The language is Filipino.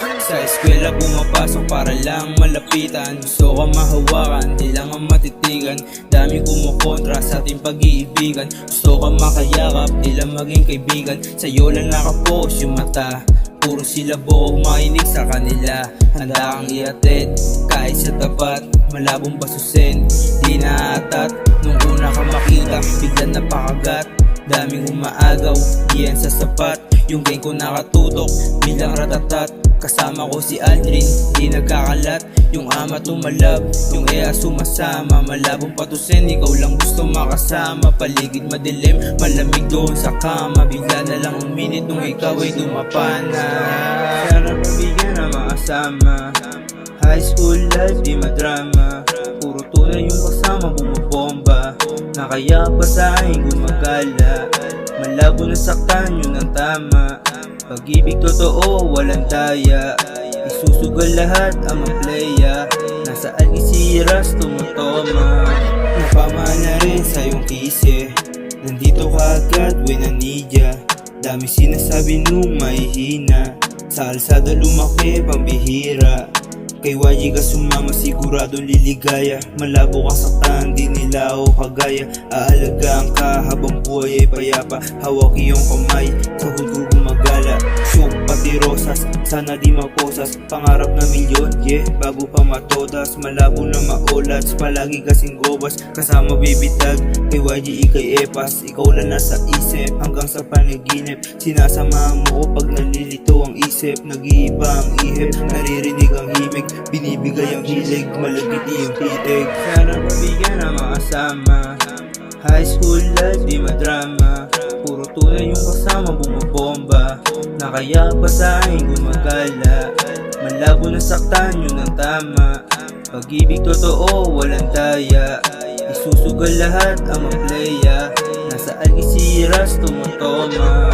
Sa eskwela pumapasok para lang malapitan. Gusto ka mahawakan, di lang ang matitigan. Dami kumukontra sa ating pag-iibigan. Gusto ka makayakap, di lang maging kaibigan. Sa'yo lang nakapokus yung mata, puro sila buong mainig sa kanila. Handa kang iatid, kahit sa tapat, malabong basusin, di naatat. Nung una ka makita, biglang napakagat. Daming umaagaw, di yan sa sapat. Yung game ko nakatutok, bilang ratatat. Kasama ko si Aldrin, di nagkakalat. Yung ama tumalab, yung ea sumasama. Malabong patusin, ikaw lang gusto makasama. Paligid madilim, malamig doon sa kama. Bigla na lang uminit nung ikaw ay dumapana. Sana pabigyan na makasama. High school life, di madrama. Puro tunay yung kasama, bumabomba. Nakaya pa sa akin gumagala. Malabo na saktan, yun ang tama. Pag-ibig totoo, walang daya. Isusugal lahat ang maplaya. Nasa Algeciras, tumutoma. Napamana rin sa iyong kise. Nandito ka agad when I need ya. Dami sinasabi nung mahihina. Sa alsada lumaki, pambihira. Kay YG ka sumama, siguradong liligaya. Malabo kang saktan, di nila ako kagaya. Aalagaan ka habang buhay ay payapa. Hawak iyong kamay, sa hudgo gumagala. Shook pati rosas, sana di maposas. Pangarap na milyon, yeah, bago pa matodas. Malabo na maolats, palagi kasing gobas. Kasama bibitag, kay YG ikay epas. Ikaw lang nasa isip, hanggang sa panaginip. Sinasamahan mo ko pag nalilito ang isip. Nag-iiba ang ihip, naririnig ang himig. Binibigay ang hilig, malagit iyong titig. Sana pabigyan na makasama. High school life, di madrama. Puro tunay yung kasama, bumabomba. Nakaya pa sa akin gumagala. Malabo na saktan, yun ang tama. Pag-ibig totoo, walang daya. Isusugal lahat ang maplaya. Nasa Algeciras, tumutoma.